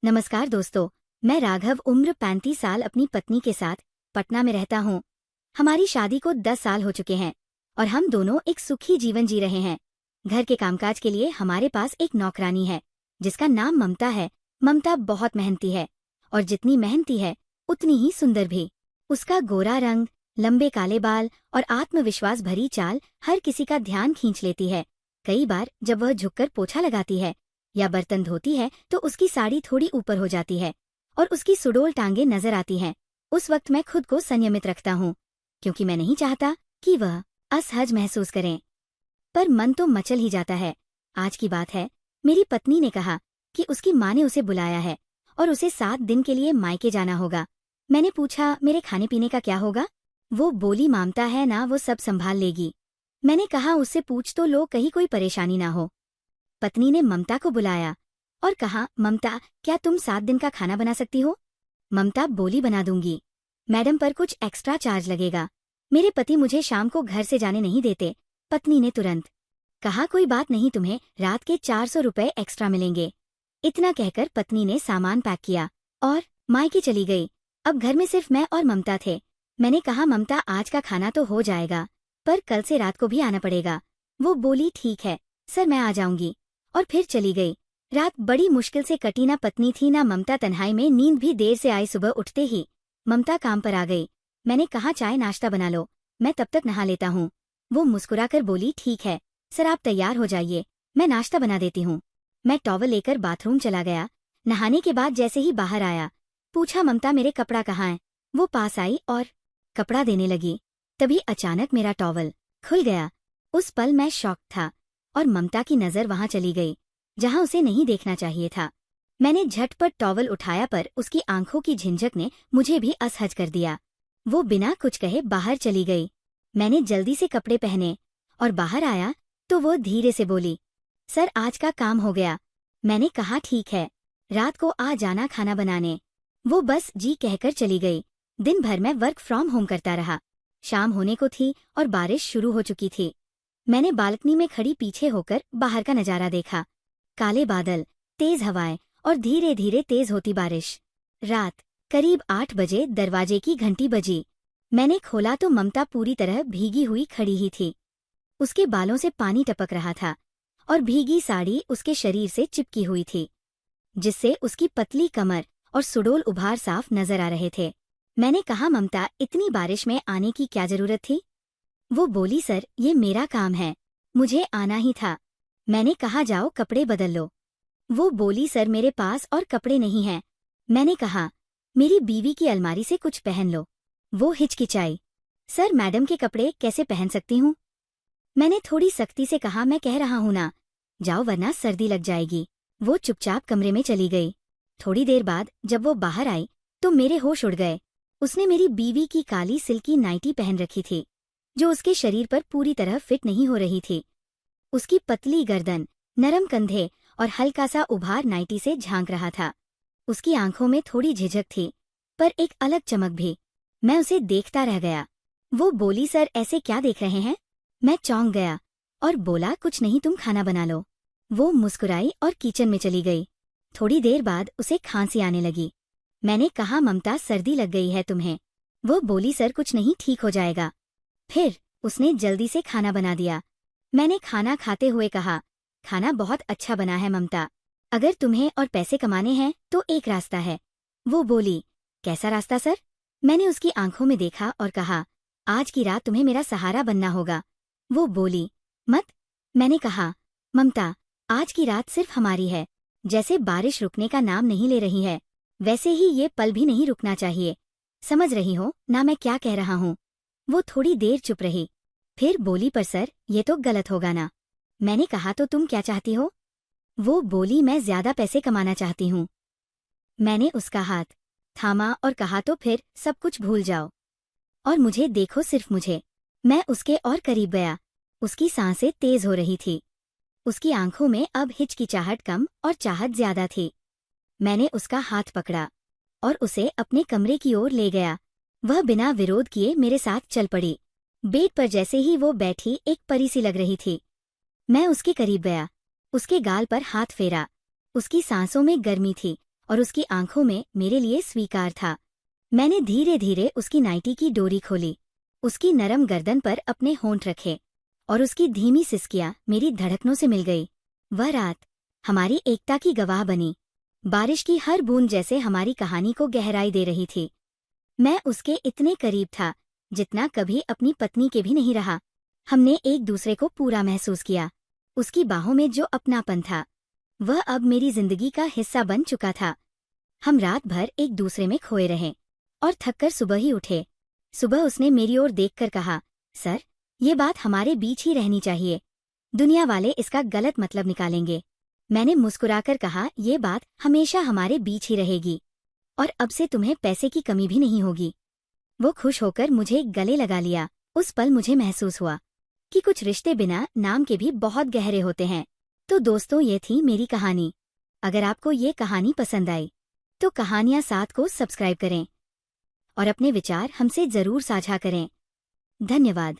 नमस्कार दोस्तों, मैं राघव उम्र 35 साल अपनी पत्नी के साथ पटना में रहता हूँ। हमारी शादी को 10 साल हो चुके हैं और हम दोनों एक सुखी जीवन जी रहे हैं। घर के कामकाज के लिए हमारे पास एक नौकरानी है जिसका नाम ममता है। ममता बहुत मेहनती है और जितनी मेहनती है उतनी ही सुंदर भी। उसका गोरा रंग, लंबे काले बाल और आत्मविश्वास भरी चाल हर किसी का ध्यान खींच लेती है। कई बार जब वह झुककर पोछा लगाती है या बर्तन धोती है तो उसकी साड़ी थोड़ी ऊपर हो जाती है और उसकी सुडौल टांगे नजर आती हैं। उस वक्त मैं खुद को संयमित रखता हूँ क्योंकि मैं नहीं चाहता कि वह असहज महसूस करें, पर मन तो मचल ही जाता है। आज की बात है, मेरी पत्नी ने कहा कि उसकी माँ ने उसे बुलाया है और उसे 7 दिन के लिए मायके जाना होगा। मैंने पूछा, मेरे खाने पीने का क्या होगा? वो बोली, ममता है ना, वो सब संभाल लेगी। मैंने कहा, उससे पूछ तो लो, कहीं कोई परेशानी ना हो। पत्नी ने ममता को बुलाया और कहा, ममता, क्या तुम 7 दिन का खाना बना सकती हो? ममता बोली, बना दूंगी मैडम, पर कुछ एक्स्ट्रा चार्ज लगेगा। मेरे पति मुझे शाम को घर से जाने नहीं देते। पत्नी ने तुरंत कहा, कोई बात नहीं, तुम्हें रात के 400 रुपए एक्स्ट्रा मिलेंगे। इतना कहकर पत्नी ने सामान पैक किया और मायके चली गई। अब घर में सिर्फ मैं और ममता थे। मैंने कहा, ममता, आज का खाना तो हो जाएगा, पर कल से रात को भी आना पड़ेगा। वो बोली, ठीक है सर, मैं आ जाऊंगी, और फिर चली गई। रात बड़ी मुश्किल से कटी। ना पत्नी थी ना ममता तन्हाई में, नींद भी देर से आई। सुबह उठते ही ममता काम पर आ गई। मैंने कहा, चाय नाश्ता बना लो, मैं तब तक नहा लेता हूँ। वो मुस्कुराकर बोली, ठीक है सर, आप तैयार हो जाइए, मैं नाश्ता बना देती हूँ। मैं टॉवल लेकर बाथरूम चला गया। नहाने के बाद जैसे ही बाहर आया, पूछा, ममता, मेरे कपड़ा कहाँ है? वो पास आई और कपड़ा देने लगी। तभी अचानक मेरा टॉवल खुल गया। उस पल मैं शॉक था और ममता की नजर वहां चली गई जहां उसे नहीं देखना चाहिए था। मैंने झटपट टॉवल उठाया, पर उसकी आंखों की झिंझक ने मुझे भी असहज कर दिया। वो बिना कुछ कहे बाहर चली गई। मैंने जल्दी से कपड़े पहने और बाहर आया तो वो धीरे से बोली, सर, आज का काम हो गया। मैंने कहा, ठीक है, रात को आ जाना खाना बनाने। वो बस जी कहकर चली गई। दिन भर मैं वर्क फ्रॉम होम करता रहा। शाम होने को थी और बारिश शुरू हो चुकी थी। मैंने बालकनी में खड़ी पीछे होकर बाहर का नजारा देखा। काले बादल, तेज हवाएं और धीरे धीरे तेज होती बारिश। रात करीब 8 बजे दरवाजे की घंटी बजी। मैंने खोला तो ममता पूरी तरह भीगी हुई खड़ी ही थी। उसके बालों से पानी टपक रहा था और भीगी साड़ी उसके शरीर से चिपकी हुई थी, जिससे उसकी पतली कमर और सुडौल उभार साफ नजर आ रहे थे। मैंने कहा, ममता, इतनी बारिश में आने की क्या जरूरत थी? वो बोली, सर, ये मेरा काम है, मुझे आना ही था। मैंने कहा, जाओ कपड़े बदल लो। वो बोली, सर, मेरे पास और कपड़े नहीं हैं। मैंने कहा, मेरी बीवी की अलमारी से कुछ पहन लो। वो हिचकिचाई, सर, मैडम के कपड़े कैसे पहन सकती हूँ? मैंने थोड़ी सख्ती से कहा, मैं कह रहा हूं ना, जाओ वरना सर्दी लग जाएगी। वो चुपचाप कमरे में चली गई। थोड़ी देर बाद जब वो बाहर आई तो मेरे होश उड़ गए। उसने मेरी बीवी की काली सिल्की नाइटी पहन रखी थी जो उसके शरीर पर पूरी तरह फिट नहीं हो रही थी। उसकी पतली गर्दन, नरम कंधे और हल्का सा उभार नाइटी से झांक रहा था। उसकी आंखों में थोड़ी झिझक थी, पर एक अलग चमक भी। मैं उसे देखता रह गया। वो बोली, सर, ऐसे क्या देख रहे हैं? मैं चौंक गया और बोला, कुछ नहीं, तुम खाना बना लो। वो मुस्कुराई और किचन में चली गई। थोड़ी देर बाद उसे खांसी आने लगी। मैंने कहा, ममता, सर्दी लग गई है तुम्हें? वो बोली, सर, कुछ नहीं, ठीक हो जाएगा। फिर उसने जल्दी से खाना बना दिया। मैंने खाना खाते हुए कहा, खाना बहुत अच्छा बना है ममता, अगर तुम्हें और पैसे कमाने हैं तो एक रास्ता है। वो बोली, कैसा रास्ता सर? मैंने उसकी आंखों में देखा और कहा, आज की रात तुम्हें मेरा सहारा बनना होगा। वो बोली, मत। मैंने कहा, ममता, आज की रात सिर्फ हमारी है। जैसे बारिश रुकने का नाम नहीं ले रही है, वैसे ही ये पल भी नहीं रुकना चाहिए। समझ रही हो ना मैं क्या कह रहा हूँ? वो थोड़ी देर चुप रही, फिर बोली, पर सर, ये तो गलत होगा ना? मैंने कहा, तो तुम क्या चाहती हो? वो बोली, मैं ज्यादा पैसे कमाना चाहती हूँ। मैंने उसका हाथ थामा और कहा, तो फिर सब कुछ भूल जाओ और मुझे देखो, सिर्फ मुझे। मैं उसके और करीब गया। उसकी सांसें तेज हो रही थी। उसकी आंखों में अब हिचकिचाहट कम और चाहत ज्यादा थी। मैंने उसका हाथ पकड़ा और उसे अपने कमरे की ओर ले गया। वह बिना विरोध किए मेरे साथ चल पड़ी। बेड पर जैसे ही वो बैठी, एक परी सी लग रही थी। मैं उसके करीब गया, उसके गाल पर हाथ फेरा। उसकी सांसों में गर्मी थी और उसकी आंखों में मेरे लिए स्वीकार था। मैंने धीरे धीरे उसकी नाइटी की डोरी खोली, उसकी नरम गर्दन पर अपने होंठ रखे और उसकी धीमी सिसकियां मेरी धड़कनों से मिल गई। वह रात हमारी एकता की गवाह बनी। बारिश की हर बूंद जैसे हमारी कहानी को गहराई दे रही थी। मैं उसके इतने करीब था जितना कभी अपनी पत्नी के भी नहीं रहा। हमने एक दूसरे को पूरा महसूस किया। उसकी बाहों में जो अपनापन था वह अब मेरी जिंदगी का हिस्सा बन चुका था। हम रात भर एक दूसरे में खोए रहे और थककर सुबह ही उठे। सुबह उसने मेरी ओर देखकर कहा, सर, ये बात हमारे बीच ही रहनी चाहिए, दुनिया वाले इसका गलत मतलब निकालेंगे। मैंने मुस्कुराकर कहा, ये बात हमेशा हमारे बीच ही रहेगी और अब से तुम्हें पैसे की कमी भी नहीं होगी। वो खुश होकर मुझे गले लगा लिया। उस पल मुझे महसूस हुआ कि कुछ रिश्ते बिना नाम के भी बहुत गहरे होते हैं। तो दोस्तों, ये थी मेरी कहानी। अगर आपको ये कहानी पसंद आई तो कहानियां साथ को सब्सक्राइब करें और अपने विचार हमसे जरूर साझा करें। धन्यवाद।